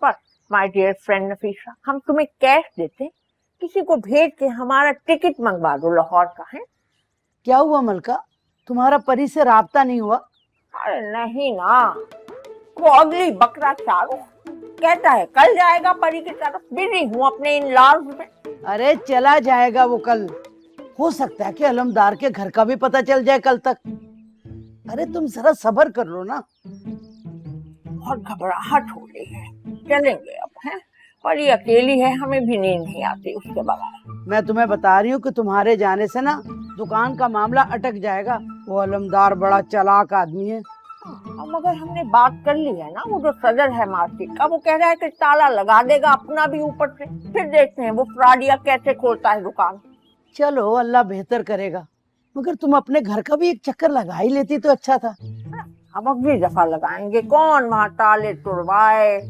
पर my dear friend Nafisa, हम तुम्हें कैश देते, किसी को भेज के हमारा टिकट मंगवा दो लाहौर का। है क्या हुआ मलका, तुम्हारा परी से राब्ता नहीं हुआ? अरे नहीं ना, वो अगली बकरा चारो कहता है कल जाएगा परी की तरफ। बिजी हूँ अपने इन लॉज में। अरे चला जाएगा वो कल, हो सकता है कि अलमदार के घर का भी पता चल जाए कल तक। अरे तुम जरा सब्र कर लो ना। बहुत घबराहट हो रही है, चलेंगे अब। है परी अकेली है, हमें भी नींद नहीं आती उसके बगैर। मैं तुम्हें बता रही हूँ कि तुम्हारे जाने से ना दुकान का मामला अटक जाएगा। वो अलमदार बड़ा चालाक आदमी है। मगर हमने बात कर ली है ना, वो जो सदर है मार्केट का, वो कह रहा है कि ताला लगा देगा अपना भी ऊपर से। फिर देखते हैं वो फ्रॉडिया कैसे खोलता है दुकान। चलो अल्लाह बेहतर करेगा, मगर तुम अपने घर का भी एक चक्कर लगा ही लेती तो अच्छा था। हम अगली दफा लगाएंगे, कौन वहाँ ताले तुड़वाए।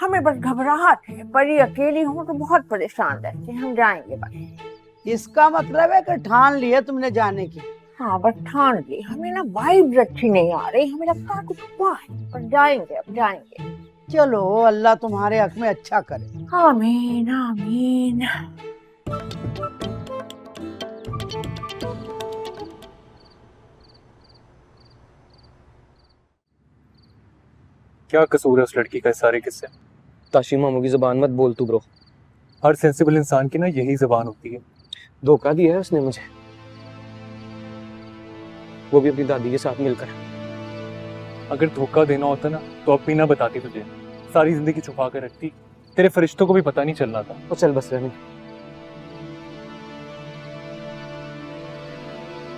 हमें बस घबराहट है, परी अकेली हूँ तो बहुत परेशान रहती है। हम जाएंगे बस। इसका मतलब है कि ठान ली है तुमने जाने की? हाँ बस ठान ली। हमें ना वाइब्स अच्छी नहीं आ रही, हमें लगता है कुछ हुआ है, पर जाएंगे अब जाएंगे। चलो अल्लाह तुम्हारे हक में अच्छा करे। आमीन आमीन। क्या कसूर है उस लड़की का इस सारे किस्से? ताशी मामू की ज़बान मत बोल तू ब्रो। हर सेंसिबल इंसान की ना यही ज़बान होती है। धोखा दिया है उसने मुझे, वो भी अपनी दादी के साथ मिलकर। अगर धोखा देना होता ना तो अब भी ना बताती तुझे, सारी जिंदगी छुपा कर रखती, तेरे फरिश्तों को भी पता नहीं चलना था। और चल बस रहने।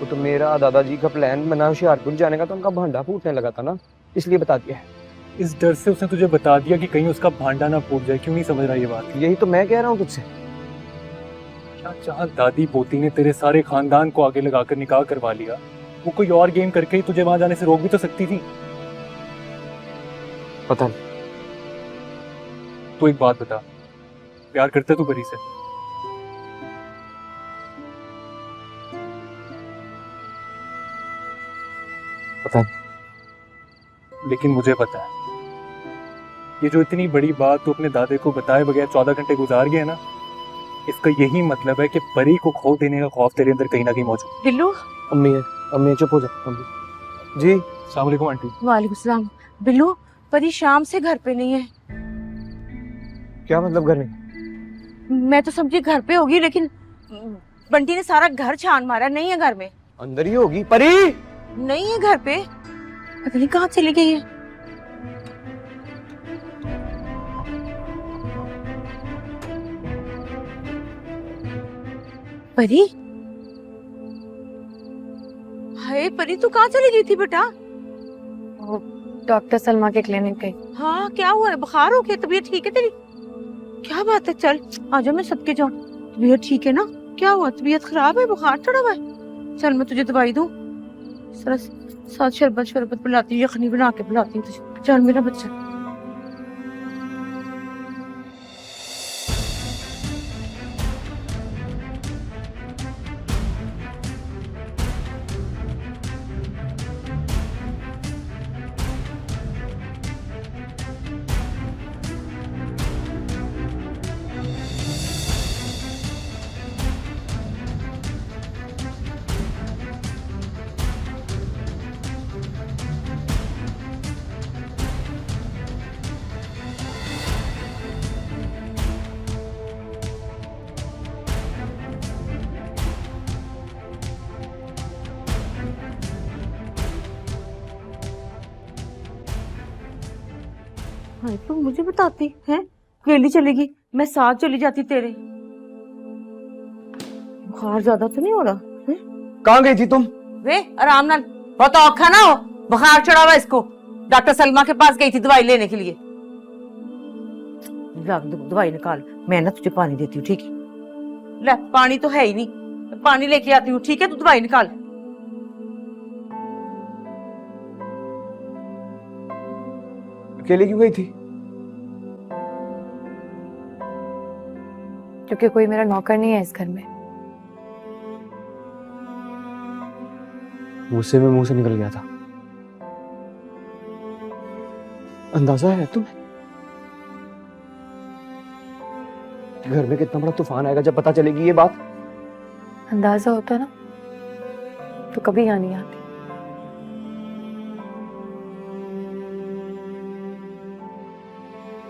वो तो मेरा दादाजी का प्लान बना होशियारपुर जाने का, तो उनका भांडा फूटने लगा था ना, इसलिए बता दिया है। इस डर से उसने तुझे बता दिया कि कहीं उसका भांडा ना फूट जाए। क्यों नहीं समझ रहा ये बात? यही तो मैं कह रहा हूँ तुझसे। क्या चाह दादी पोती ने तेरे सारे खानदान को आगे लगाकर निकाह करवा लिया, वो कोई और गेम करके ही तुझे वहां जाने से रोक भी तो सकती थी। पता नहीं। तू एक बात बता, प्यार करता तू परी से? पता नहीं। लेकिन मुझे पता है, ये जो इतनी बड़ी बात तू अपने दादे को बताए बगैर 14 घंटे गुजार गया ना, इसका यही मतलब है कि परी को खो देने का खौफ तेरे अंदर कहीं ना कहीं मौजूद। बिल्लू। अम्मी है, अम्मी चुप हो जा। अम्मी जी। अस्सलाम वालेकुम आंटी। वालेकुम सलाम। बिल्लू, परी शाम से घर पे नहीं है। क्या मतलब घर में? मैं तो समझी घर पे होगी, लेकिन बंटी ने सारा घर छान मारा, नहीं है घर में। अंदर ही होगी परी। नहीं है घर पे, पता नहीं कहाँ चली गई है। परी, हाय परी, तू कहाँ चली गई थी बेटा? डॉक्टर सलमा के क्लिनिक गई। हाँ, क्या हुआ है? बुखार हो गया? तबीयत ठीक है तेरी? क्या बात है, चल आजा, मैं सबके जाऊं। तबीयत ठीक है ना? क्या हुआ, तबीयत खराब है, बुखार चढ़ा हुआ है? चल मैं तुझे दवाई दूं, साथ शरबत शरबत पिलाती हूँ, यखनी बना के पिलाती हूँ तुझे। चल मेरा बच्चा। हाँ, तुम मुझे बताती है, अकेली चलेगी, मैं साथ चली जाती तेरे। बुखार ज्यादा तो नहीं हो रहा है? कहाँ गई थी तुम? वे आराम नाल, बहुत औखा ना हो, बुखार चढ़ा हुआ इसको। डॉक्टर सलमा के पास गई थी दवाई लेने के लिए। दवाई निकाल, मैं ना तुझे पानी देती हूँ, ठीक है? ले, पानी तो है ही नहीं, पानी लेके आती हूँ, ठीक है? तू दवाई निकाल। अकेले क्यों गई थी? क्योंकि कोई मेरा नौकर नहीं है इस घर में। गुस्से में मुंह से निकल गया था। अंदाजा है तुम्हें? घर में कितना बड़ा तूफान आएगा जब पता चलेगी ये बात। अंदाजा होता ना तो कभी यहाँ नहीं आती।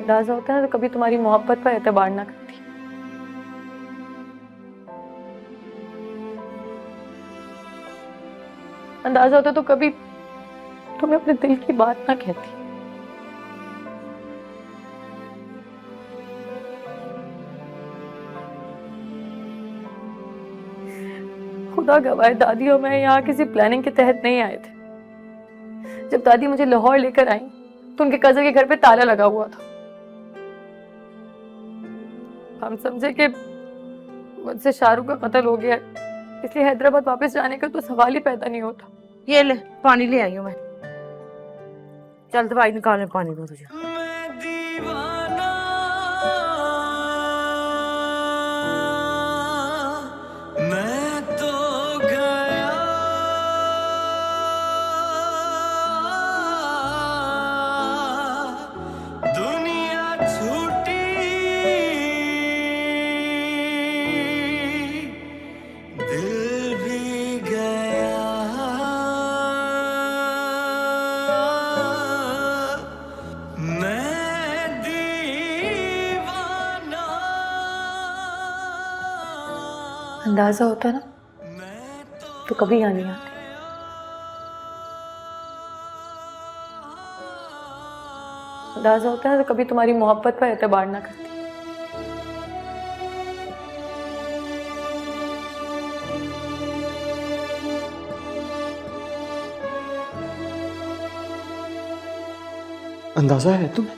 अंदाजा होता है तो कभी तुम्हारी मोहब्बत पर एतबार ना करती। अंदाजा होता तो कभी तुम्हें अपने दिल की बात ना कहती। खुदा गवाह, दादी और मैं यहाँ किसी प्लानिंग के तहत नहीं आए थे। जब दादी मुझे लाहौर लेकर आई तो उनके कजन के घर पे ताला लगा हुआ था। हम समझे कि मुझसे शाहरुख का कत्ल हो गया, इसलिए हैदराबाद वापस जाने का तो सवाल ही पैदा नहीं होता। ये ले पानी ले आई हूँ मैं। चल दवाई निकालने पानी दो तुझे। अंदाजा होता ना तो कभी यहाँ नहीं आती। अंदाजा होता है तो कभी तुम्हारी मोहब्बत पर एतबार ना करती। अंदाजा है तुम्हें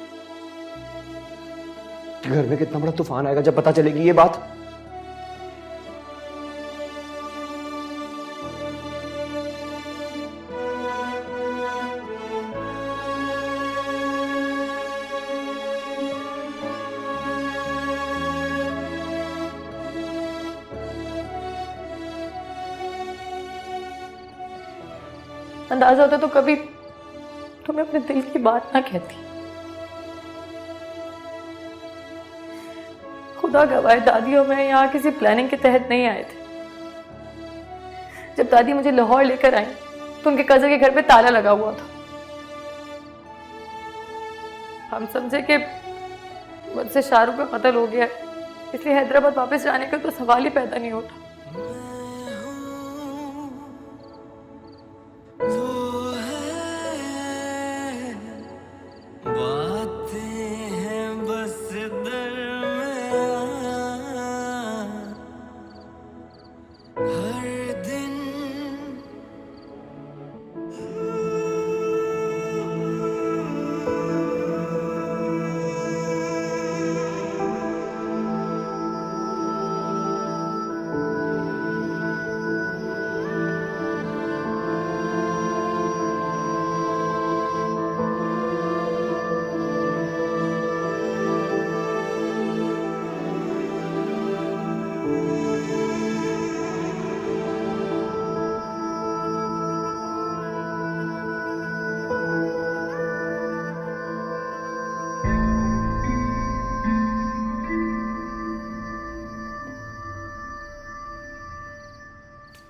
घर में कितना बड़ा तूफान आएगा जब पता चलेगी ये बात। अंदाजा होता तो कभी तुम्हें अपने दिल की बात ना कहती। खुदा गवाह, दादी और मैं यहाँ किसी प्लानिंग के तहत नहीं आए थे। जब दादी मुझे लाहौर लेकर आई तो उनके कजन के घर पे ताला लगा हुआ था। हम समझे कि मुझसे शाहरुख का कत्ल हो गया, इसलिए हैदराबाद वापस जाने का तो सवाल ही पैदा नहीं होता।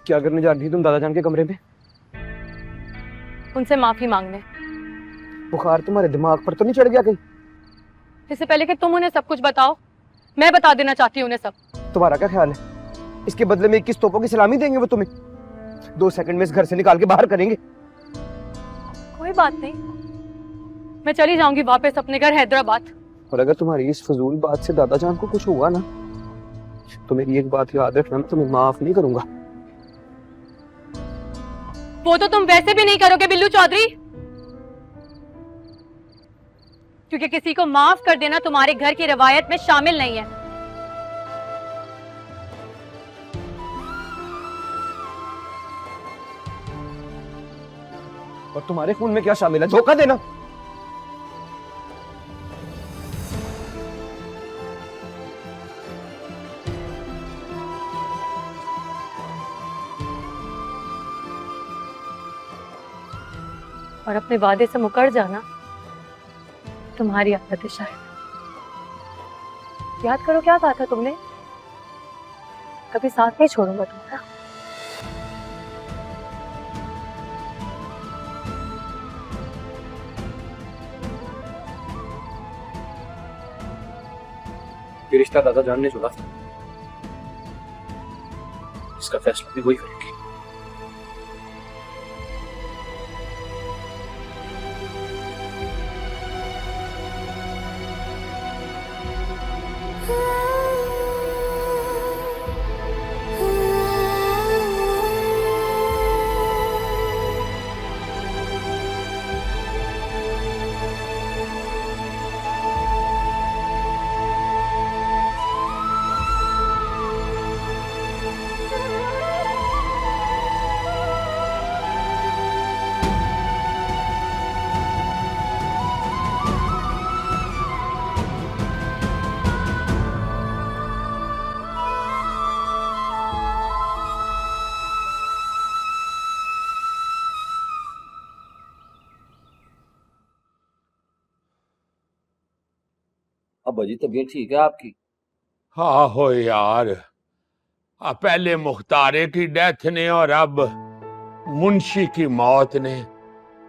क्या करने जा रही थी तुम दादा जान के कमरे में? उनसे माफी मांगने। बुखार तुम्हारे दिमाग पर तो नहीं चढ़ गया कहीं? इससे पहले कि तुम उन्हें सब कुछ बताओ, मैं बता देना चाहती हूँ उन्हें सब। तुम्हारा क्या ख्याल है? इसके बदले में 21 तोपों की सलामी देंगे वो तुम्हें? 2 सेकंड में इस घर से निकाल के बाहर करेंगे। कोई बात नहीं, मैं चली जाऊंगी वापस अपने घर हैदराबाद। और अगर तुम्हारी इस फजूल बात से दादा जान को कुछ हुआ ना, तो मेरी एक बात याद रखना, मैं तुम्हें माफ नहीं करूंगा। वो तो तुम वैसे भी नहीं करोगे बिल्लू चौधरी, क्योंकि किसी को माफ कर देना तुम्हारे घर की रवायत में शामिल नहीं है। और तुम्हारे खून में क्या शामिल है? धोखा देना। और अपने वादे से मुकर जाना तुम्हारी आदत है शायद। याद करो क्या कहा था तुमने, कभी साथ नहीं छोड़ूंगा तुम्हारा। ये रिश्ता दादा जान ने जोड़ा था, इसका फैसला भी वही करेंगे। अब्बा जी तबीयत ठीक है आपकी? हाँ हो यार, पहले मुख्तारे की डेथ ने और अब मुंशी की मौत ने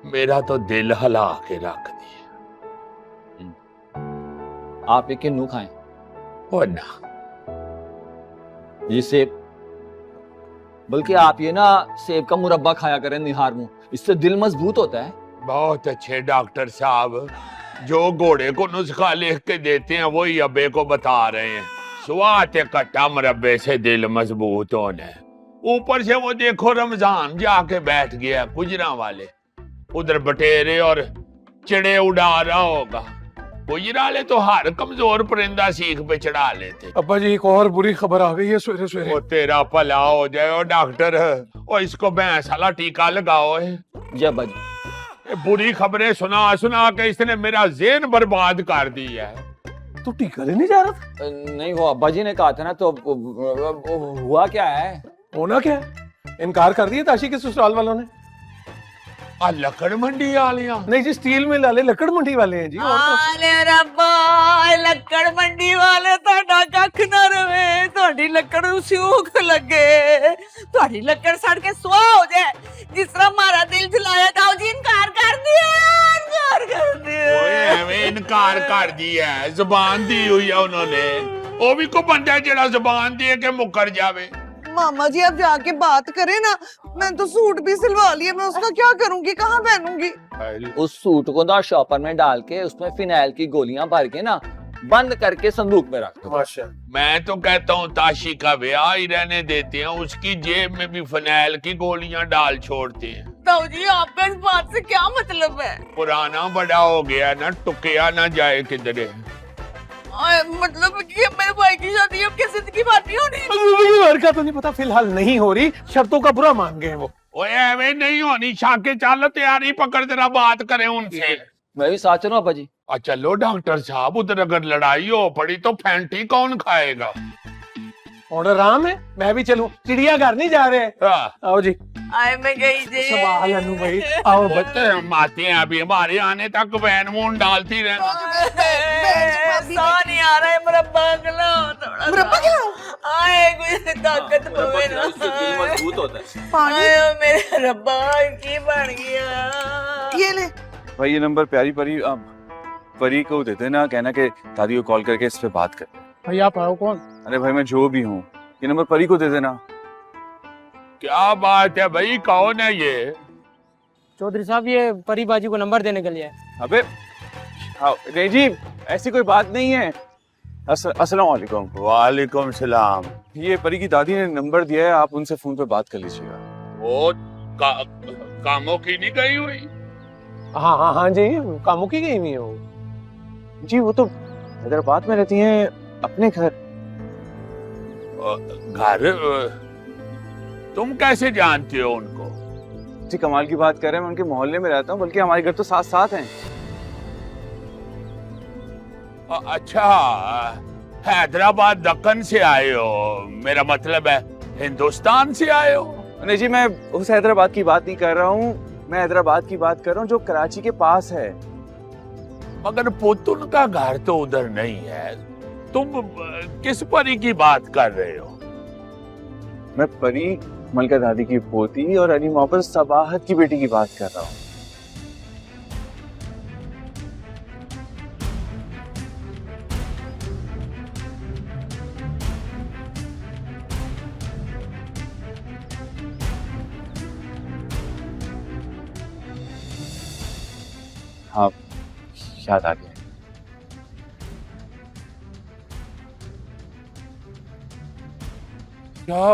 मेरा तो दिल हिला के रख दिया। आप एक किन्नू खाएं। ओ ना, ये सेब, बल्कि आप ये ना सेब का मुरब्बा खाया करें निहार मुंह, इससे दिल मजबूत होता है। बहुत अच्छे डॉक्टर साहब, जो घोड़े को नुस्खा लिख के देते हैं वही अब्बे को बता रहे हैं। स्वात कट्टा मुरब्बे से दिल मजबूत होना है। ऊपर से वो देखो रमजान जाके बैठ गया गुजरा वाले, उधर बटेरे और चिड़े उड़ा रहा होगा। गुजराले तो हर कमजोर परिंदा सीख पे चढ़ा लेते। अब्बा जी एक और बुरी खबर आ गई है सवेरे सवेरे। वो तेरा भला हो जाए ओ डॉक्टर, और इसको भैंस वाला टीका लगाओ है। जी अब्बा जी। ये बुरी खबरें सुना सुना के इसने मेरा ज़हन बर्बाद कर दिया है। तू टीका लेने जा रहा था? नहीं, वो अब्बा जी ने कहा था ना, तो हुआ क्या है? होना क्या है? इनकार कर दिया ताशी के ससुराल वालों ने। लकड़ मंडी वालियां? नहीं जी, स्टील मिल वाले लकड़ मंडी वाले हैं जी। आले रब्बा, लक्कड़ मंडी वाले ਤੁਹਾਡਾ ਕੱਖ ਨਾ ਰਵੇ, ਤੁਹਾਡੀ ਲੱਕੜ ਨੂੰ ਸਿਊਖ ਲੱਗੇ, ਤੁਹਾਡੀ ਲੱਕੜ ਸੜ ਕੇ ਸੁਆਹ ਹੋ ਜਾਏ, ਜਿਸ ਤਰ੍ਹਾਂ हमारा दिल जलाया था जी। इनकार कर दिया, इनकार कर दिया। ओए एवें इनकार कर दिया है, जुबान दी हुई है उन्होंने। वो भी को बंदा है जेड़ा जुबान दे के मुकर जावे। मामा जी आप जाके बात करें ना, मैं तो सूट भी सिलवा लिया, मैं उसका क्या करूंगी, कहाँ पहनूंगी? उस सूट को ना शॉपर में डाल के उसमें फिनाइल की गोलियां भर के ना बंद करके संदूक में रख दो। मैं तो कहता हूँ ताशी का ब्याह ही रहने देते हैं, उसकी जेब में भी फिनाइल की गोलियां डाल छोड़ते हैं। ताऊ जी आपका इस बात से क्या मतलब है? पुराना बड़ा हो गया ना, टुकया ना जाए किधरे। मतलब कि मेरे भाई की शादी अब किसी की बात नहीं होनी। घर का तो नहीं पता, फिलहाल नहीं हो रही, शर्तों का बुरा मान गए वो। ओए एवें नहीं होनी, शाके चल तैयारी पकड़, जरा बात करें उनसे। मैं भी साथ चलूं अब्बा जी? चलो डॉक्टर साहब, उधर अगर लड़ाई हो पड़ी तो फैंटी कौन खाएगा? ऑर्डर राम है, मैं भी चलूं। चिड़ियाघर नहीं जा रहे? आओ जी। आए मैं गई जी। सवाल अनु भाई, आओ बच्चे माते हैं, अभी हमारे आने तक वैन वून डालती रहना। नहीं आ रहा है, मुरब्बा खिलाओ थोड़ा। मुरब्बा खिलाओ? आए कोई ताकत पवे ना, मजबूत होता है। आए मेरे रब्बा की बन गया। ये ले भाई, ये नंबर प्यारी परी को देते ना, कहना कि दादी को कॉल करके इस पे बात कर। भाई आप आओ। कौन? अरे भाई मैं जो भी हूँ, ये नंबर परी को दे देना। क्या बात है भाई, कौन है ये? चौधरी साहब, ये परी बाजी को नंबर देने के लिए। अबे नहीं जी, ऐसी कोई बात नहीं है। अस्सलाम वालेकुम। वालेकुम सलाम। ये परी की दादी ने नंबर दिया है, आप उनसे फोन पे बात कर लीजिएगा। वो कामों की नहीं गई हुई? हाँ हाँ हाँ जी, कामों की गई हुई है वो जी। वो तो हैदराबाद में रहती हैं, अपने घर। तुम कैसे जानते हो उनको? जी कमाल की बात कर रहे हैं, मैं उनके मोहल्ले में रहता हूँ, बल्कि हमारे घर तो साथ साथ हैं। अच्छा, हैदराबाद दक्कन से आए हो, मेरा मतलब है हिंदुस्तान से आए हो? नहीं जी, मैं उस हैदराबाद की बात नहीं कर रहा हूँ, मैं हैदराबाद की बात कर रहा हूँ जो कराची के पास है। मगर पुत उनका घर तो उधर नहीं है, तुम किस परी की बात कर रहे हो? मैं परी मलका दादी की पोती और अली मोहब्बत सबाहत की बेटी की बात कर रहा हूँ। हाँ, याद आ गया। क्या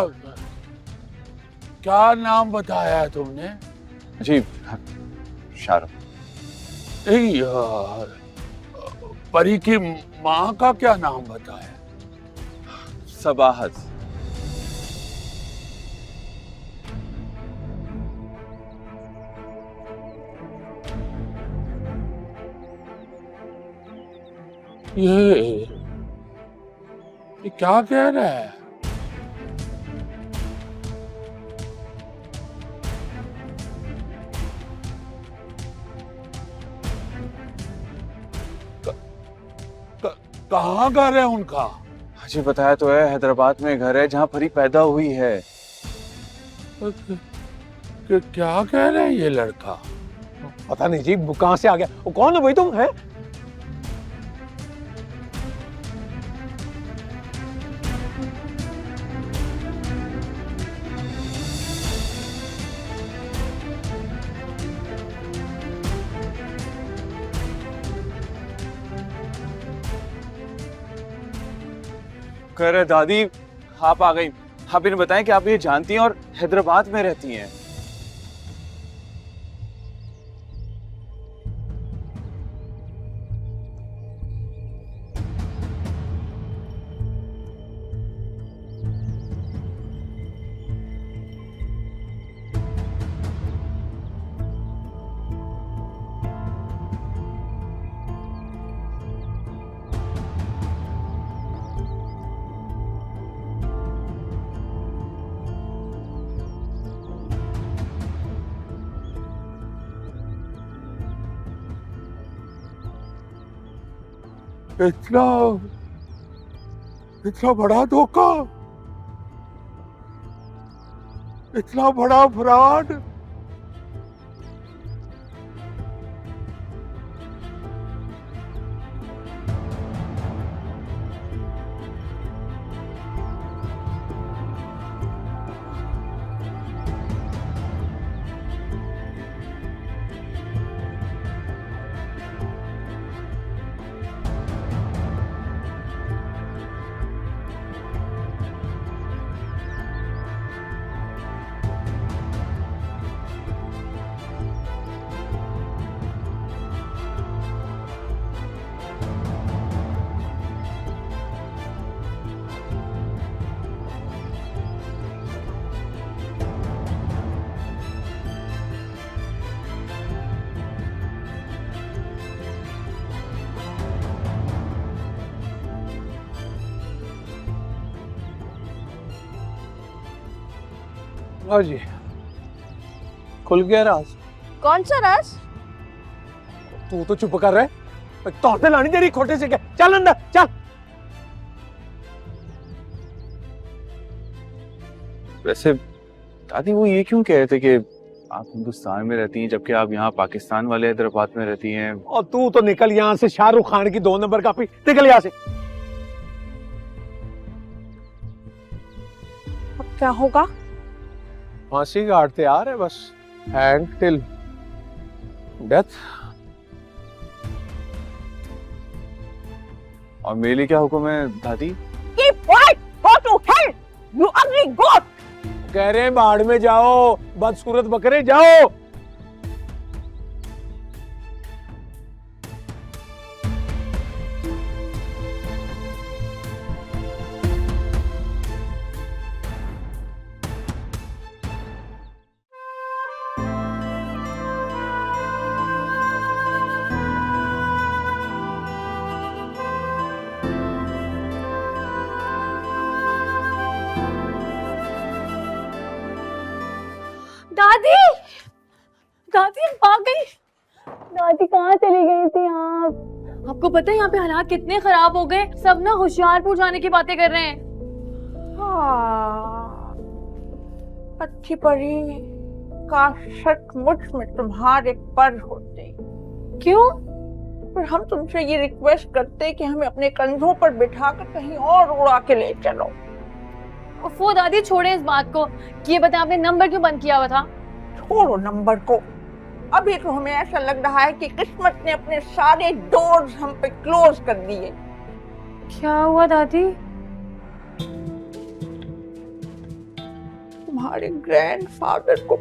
क्या नाम बताया तुमने? जी शाहरुख। नहीं यार, परी की माँ का क्या नाम बताया? सबाहत। ये क्या कह रहा है? कहाँ घर है उनका? जी बताया तो है, हैदराबाद में घर है जहाँ परी पैदा हुई है। क्या कह रहा है ये लड़का? पता नहीं जी, वो कहाँ से आ गया। वो कौन है भाई तुम? है कह रहे दादी आप आ गई। आप इन्हें बताएं कि आप ये जानती हैं और हैदराबाद में रहती हैं। इतना इतना बड़ा धोखा, इतना बड़ा फ्रॉड। हाँ जी, खुल गया राज। कौन सा राज? तू तो चुप कर रहे। तोते लानी तेरी खोटे से क्या? चल अंदर चल। वैसे दादी वो ये क्यों कह रहे थे कि आप हिंदुस्तान में रहती हैं जबकि आप यहाँ पाकिस्तान वाले हैदराबाद में रहती हैं? और तू तो निकल यहाँ से, शाहरुख खान की 2 नंबर कापी, निकल यहाँ से। अब क्या होगा? फांसी काटते आ रहे बस, हैंग टिल डेथ। और मेरे लिए क्या हुक्म है दादी? Keep quiet! Go to hell! You ugly goat! कह रहे हैं बाढ़ में जाओ, बदसूरत बकरे जाओ। दादी, दादी आ गई। दादी कहाँ चली गई थी आप? आपको पता है यहाँ पे हालात कितने खराब हो गए, सब ना होशियारपुर जाने की बातें कर रहे हैं। हाँ, अच्छी परी, काश सचमुच में तुम्हारे पर होते। क्यों? पर हम तुमसे ये रिक्वेस्ट करते कि हमें अपने कंधों पर बिठाकर कहीं और उड़ा के ले चलो। वो दादी छोड़े इस बात को, ये बताएं आपने नंबर क्यों बंद किया हुआ था? छोड़ो नंबर को, अभी तो हमें ऐसा लग रहा है कि किस्मत ने अपने सारे डोर्स हम पे क्लोज कर दिए। क्या हुआ दादी? तुम्हारे ग्रैंडफादर को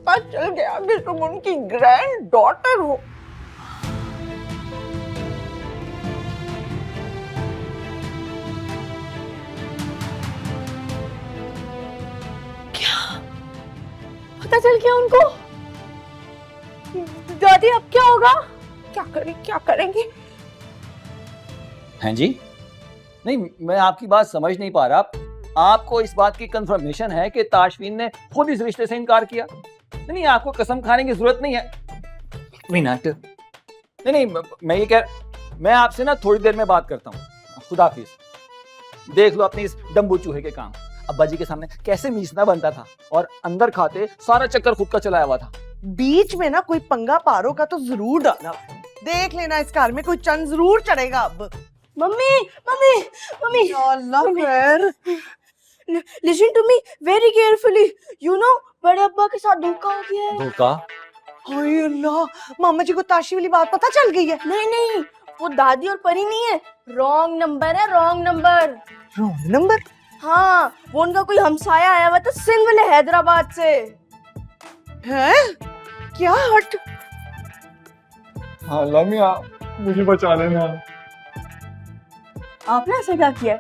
पता चल गया कि तुम उनकी ग्रैंड डॉटर हो। पता चल गया उनको? दादी अब क्या होगा? क्या करेंगे? हैं जी? नहीं, मैं आपकी बात समझ नहीं पा रहा। आपको इस बात की कंफर्मेशन है कि ताशफीन ने खुद इस रिश्ते से इनकार किया? नहीं, आपको कसम खाने की जरूरत नहीं है। मिनट, नहीं, मैं ये मैं आपसे ना थोड़ी देर में बात करता हूँ। खुदा हाफिज। देख लो अपनी इस डम्बू चूहे के काम। अब्बा जी के सामने कैसे मीसना बनता था और अंदर खाते सारा चक्कर खुद का चलाया हुआ था। बीच में ना कोई पंगा पारो का तो जरूर डाला। देख लेना इस कार में कोई चंद जरूर चढ़ेगा अब। मम्मी मम्मी मम्मी, अल्लाह खैर। Listen to me very carefully, you know बड़े अब्बा के साथ धोखा हो गया है। धोखा? हाय अल्लाह, मामा जी को ताशी वाली बात पता चल गई है। नहीं, वो दादी और परी नहीं है, रॉन्ग नंबर है, रॉन्ग नंबर। Wrong number? हाँ, वो उनका कोई हमसाया आया हुआ था सिंध वाले हैदराबाद से। हैं? क्या हट? हाँ लामिया, मुझे बचा लेना। आपने ऐसा क्या किया?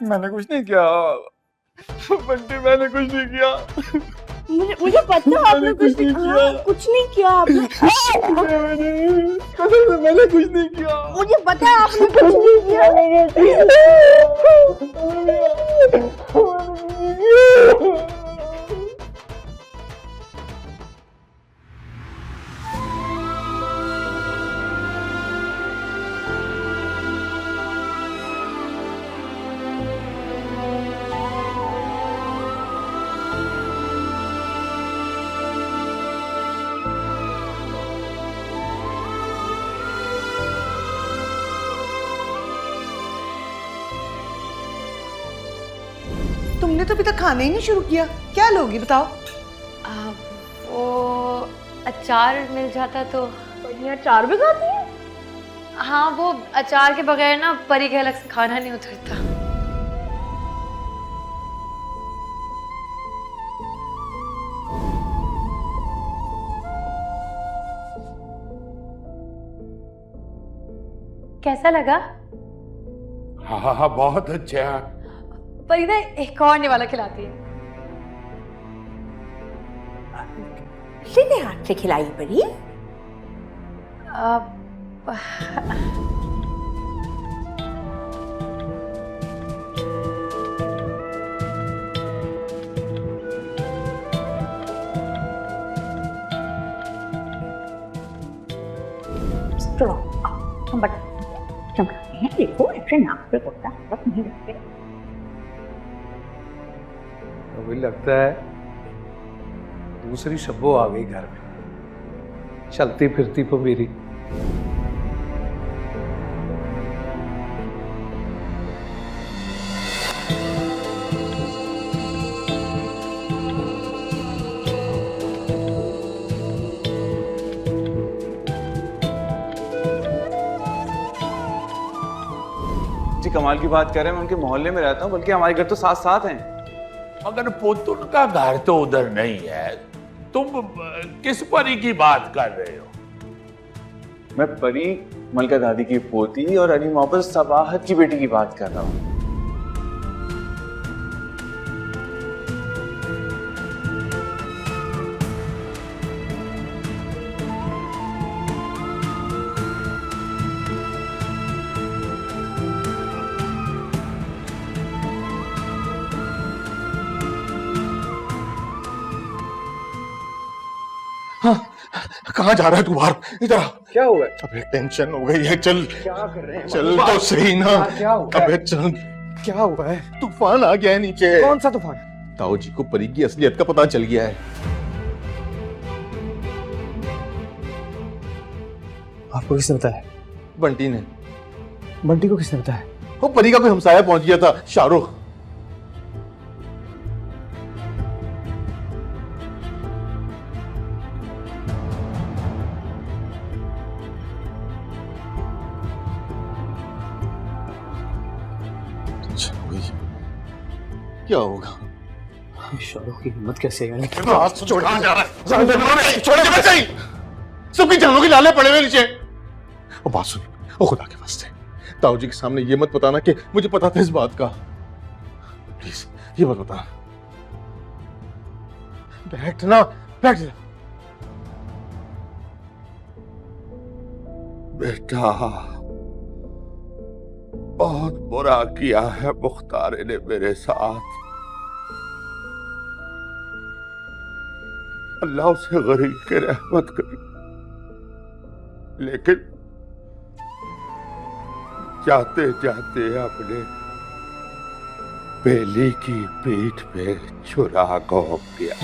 मैंने कुछ नहीं किया बंटी, मैंने कुछ नहीं किया। मुझे पता है आपने कुछ नहीं किया। कुछ नहीं किया आपने। मैंने कुछ नहीं किया। मुझे पता है आपने कुछ नहीं किया। तुमने तो अभी तक खाना ही नहीं शुरू किया, क्या लोगी बताओ? वो अचार मिल जाता तो। अचार भी खाती है? हाँ, वो अचार के बगैर ना परी के अलग से खाना नहीं उतरता। कैसा लगा? हाँ, बहुत अच्छा। परी ना एक और निवाला खिलाती है। सीधे हाथ से खिलाई परी। चलो हम चमकाते हैं। देखो ऐसे नाक पे कुर्ता बस नहीं रखते। मुझे लगता है दूसरी शब्बो आ गई घर में, चलती फिरती पवेरी। जी कमाल की बात कर रहे हैं, मैं उनके मोहल्ले में रहता हूँ, बल्कि हमारे घर तो साथ साथ हैं। मगर पुतुन का घर तो उधर नहीं है। तुम किस परी की बात कर रहे हो? मैं परी मलका दादी की पोती और अली मोहब्बत सबाहत की बेटी की बात कर रहा हूँ। कहाँ जा रहा है तू बाहर? इधर आ। क्या हुआ? अबे टेंशन हो गई है, चल क्या कर रहे हैं? चल तो सही ना। क्या हुआ? अबे चल, क्या हुआ है? तूफान आ गया है नीचे। कौन सा तूफान? ताऊ जी को परी की असलियत का पता चल गया है। आपको किसने बताया? बंटी ने। बंटी को किसने बताया? वो परी का कोई हमसाया पहुंच गया था, शाहरुख। क्या होगा? शाहरुख की हिम्मत कैसे है? छोड़ जा रहा है, छोड़ के बच गई। सबकी जानों के लाले पड़े हुए नीचे। ओ बात सुन, ओ खुदा के वास्ते ताऊ जी के सामने ये मत बताना कि मुझे पता था इस बात का। प्लीज ये मत बताना। बैठना, बैठ जा। बेटा, बहुत बुरा किया है मुख्तार ने मेरे साथ। अल्लाह उसे गरीब के रहमत करे, लेकिन जाते जाते अपने बेली की पीठ पे छुरा घोंप गया।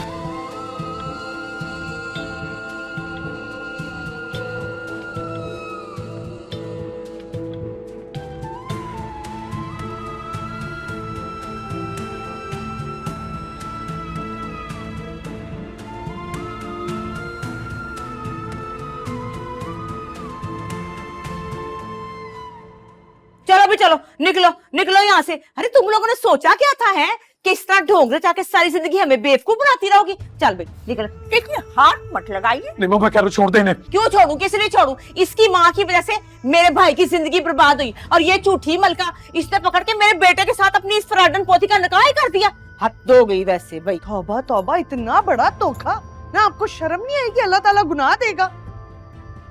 चलो भी चलो, निकलो निकलो यहाँ से। अरे तुम लोगों ने सोचा क्या था है कि इस तरह ढोंग रचा के सारी जिंदगी हमें बेवकूफ बनाती रहोगी? चल भाई निकलो। देखिए हाथ मत लगाइए। नहीं मैं कह रहा हूँ छोड़ दे इन्हें। क्यों छोड़ू? किस लिए छोड़ू? इसकी माँ की वजह से मेरे भाई की जिंदगी बर्बाद हुई और ये झूठी मलका इसने पकड़ के मेरे बेटे के साथ अपनी इस फराडन पोती का निकाह ही कर दिया। हद हो गई वैसे भाई। तौबा तौबा, इतना बड़ा धोखा। ना आपको शर्म नहीं आएगी? अल्लाह ताला गुनाह देगा।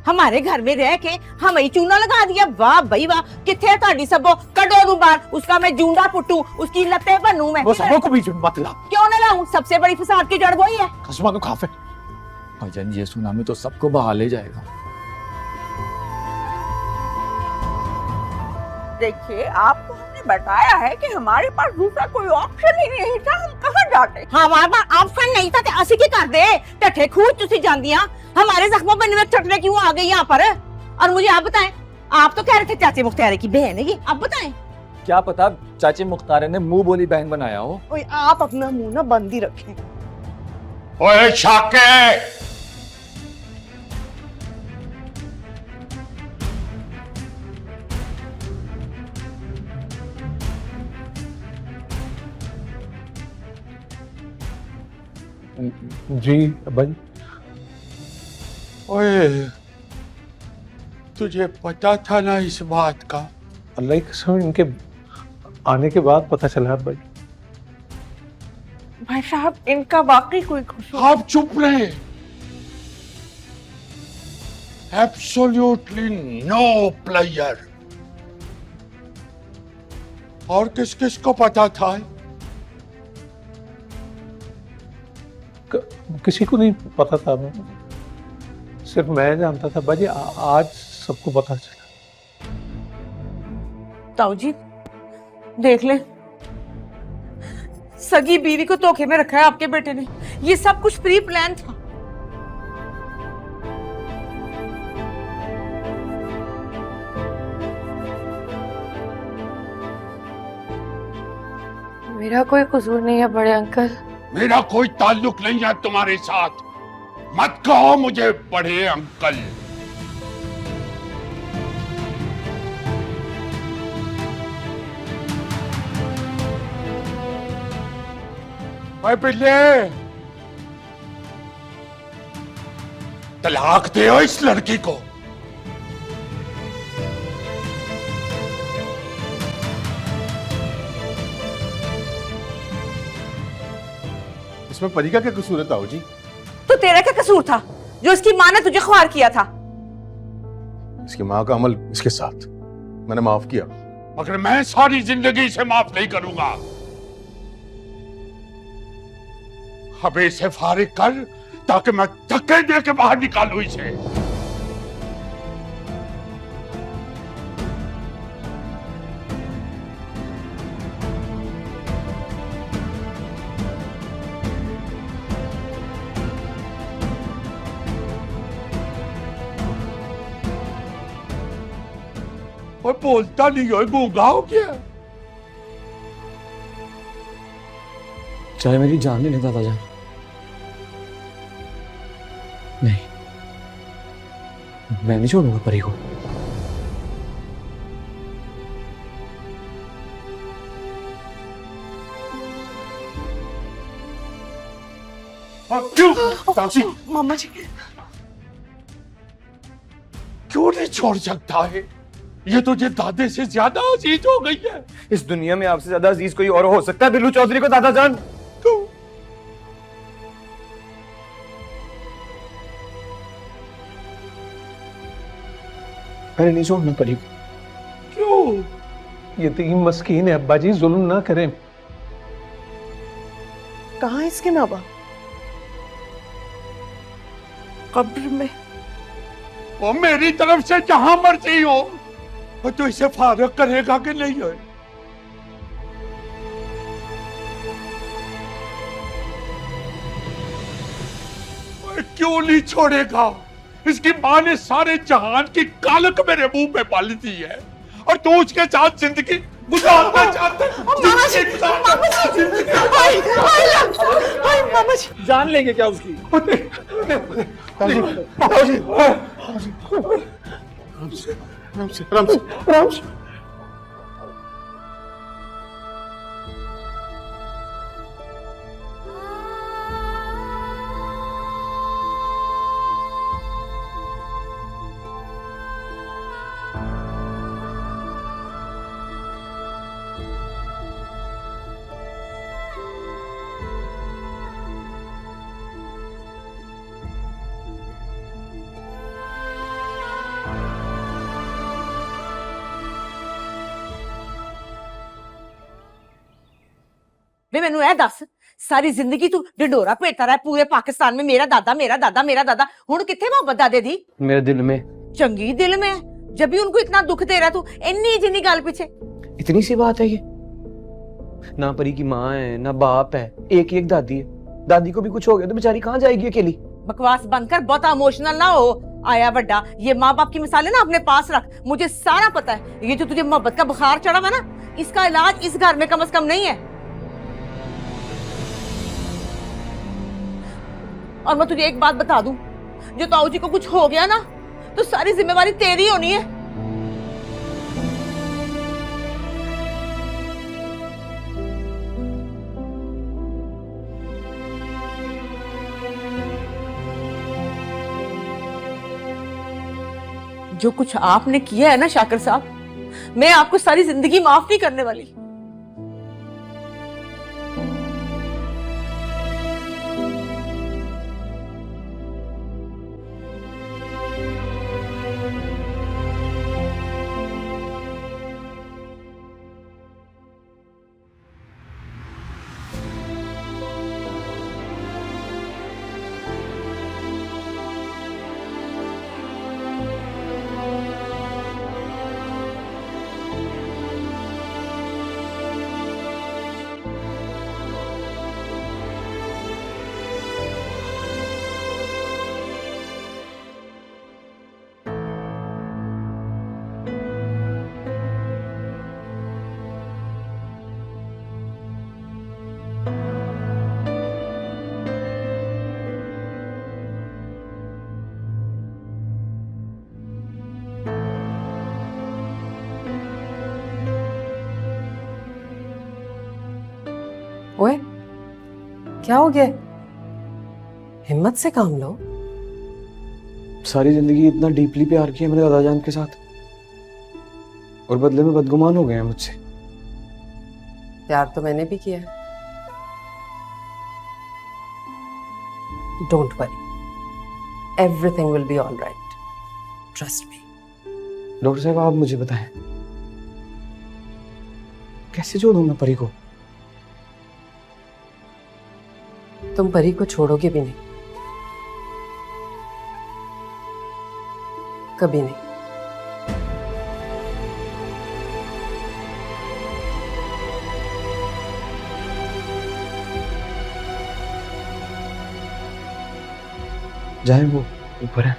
हमारे घर में रह के हम ही चूना लगा दिया। वाह भाई वाह, किथे ताड़ी सबो कटो दू बार, उसका मैं जूंडा पुट्टू, उसकी लत्ते बनूं मैं। वो सबों को बीच में मत ला। क्यों न लाऊं? सबसे बड़ी फसाद की जड़ वही है। कसमा को खाफे। भाईजान ये सुनामी तो सबको बहा ले जाएगा। देखिए, आपको हमने बताया है कि हमारे पास दूसरा कोई ऑप्शन ही नहीं था। हम कहाँ जाते? हाँ, हमारे पास ऑप्शन नहीं था तो असि की कर दे। टठे खूब तुसी जानदियां हमारे जख्मों पर निमक चटने क्यों आ गई यहाँ पर? और मुझे आप बताएं, आप तो कह रहे थे चाचे मुख्तार की बहन है ये, अब बताएं। क्या पता चाची मुख्तार ने मुंह बोली बहन बनाया हो। ओए आप अपना मुंह ना बंद ही रखें। ओए शाके, जी भाई। ओए तुझे पता था ना इस बात का? अल्लाह की कसम इनके आने के बाद पता चला भाई। भाई साहब, इनका वाकई कोई कसूर? आप चुप रहे। Absolutely no player. और किस किस को पता था? किसी को नहीं पता था, सिर्फ मैं जानता था भाई। आज सबको पता चला। ताऊ जी देख ले, सगी बीवी को धोखे में रखा है आपके बेटे ने। ये सब कुछ प्री प्लान था। मेरा कोई कसूर नहीं है बड़े अंकल। मेरा कोई ताल्लुक नहीं है तुम्हारे साथ। मत कहो मुझे बड़े अंकल। भाई बिल्ले, तलाक दे इस लड़की को। इसमें परी का क्या कसूर है ताऊ जी? तो तेरा क्या कसूर था जो इसकी माँ ने तुझे ख्वार किया था? इसकी माँ का अमल इसके साथ मैंने माफ किया, मगर मैं सारी जिंदगी से माफ नहीं करूंगा। अब इसे फारिग कर ताकि मैं धक्के दे के बाहर निकालूं इसे। और बोलता नहीं हो, गूंगा हो क्या? चाहे मेरी जान ले दादा जान, नहीं, मैं नहीं छोड़ूंगा परी को। क्यों ताशी? मामा जी क्यों नहीं छोड़ सकता है? ये तुझे दादे से ज्यादा अजीज हो गई है। इस दुनिया में आपसे ज्यादा अजीज कोई और हो सकता है बिल्लू चौधरी को दादा जान? क्यों? मैंने नहीं छोड़ना परी को। क्यों? यतीम मस्कीन है अब्बा जी, जुल्म ना करें। कहाँ है इसके माँ बाप? कब्र में। और मेरी तरफ से जहां मर्जी हो, और तो इसे फारग करेगा कि नहीं है? और क्यों नहीं छोड़ेगा? इसकी मां ने सारे जहान की कालक मेरे मुंह पे पाल दी है, और तू उसके साथ जिंदगी गुजारना चाहता है। मामा जी जान लेंगे क्या उसकी? राम से वे मैनू ए दस, सारी जिंदगी तू ढिंडोरा पेटता रहा पूरे पाकिस्तान में, मेरा दादा मेरा दादा मेरा दादा, हुण किथे मोहब्बत दादे दी? मेरे दिल में। चंगी दिल में, जब भी उनको इतना दुख दे रहा तू, इन्नी जिन्नी गल पीछे। इतनी सी बात है ये? ना परी की माँ है ना बाप है, एक ही एक दादी है। दादी को भी कुछ हो गया तो बेचारी कहाँ जाएगी अकेली? बकवास बंद कर, बहुत इमोशनल ना हो। आया बड्डा, ये माँ बाप की मिसालें ना अपने पास रख, मुझे सारा पता है। ये जो तुझे मोहब्बत का बुखार चढ़ा हुआ ना, इसका इलाज इस घर में कम से कम नहीं है। और मैं तुझे एक बात बता दूं, जो ताऊ जी को कुछ हो गया ना, तो सारी जिम्मेवारी तेरी होनी है। जो कुछ आपने किया है ना शाकिर साहब, मैं आपको सारी जिंदगी माफ नहीं करने वाली। ओए, क्या हो गया? हिम्मत से काम लो। सारी जिंदगी इतना डीपली प्यार किया मैंने दादा जान के साथ, और बदले में बदगुमान हो गए हैं मुझसे। प्यार तो मैंने भी किया है। Don't worry, everything will be all right, trust me. Doctor साहब आप मुझे बताएं, कैसे जोड़ूं मैं परी को? तुम परी को छोड़ोगे भी नहीं, कभी नहीं। जाए वो ऊपर है।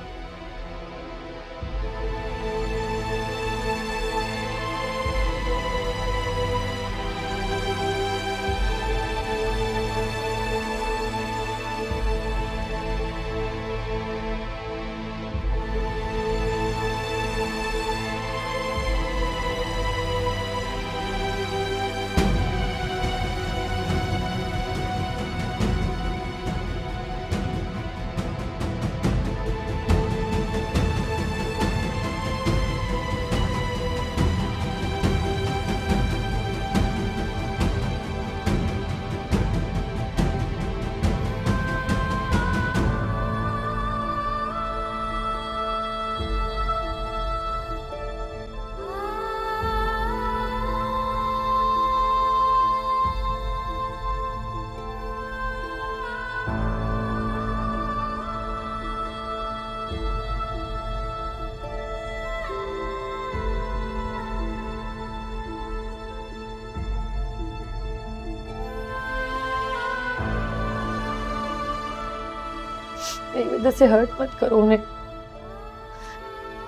मेरी वजह से हर्ट मत करो उन्हें,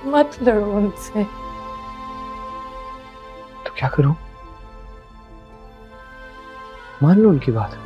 मत लड़ो उनसे। तो क्या करूं? मान लो उनकी बात।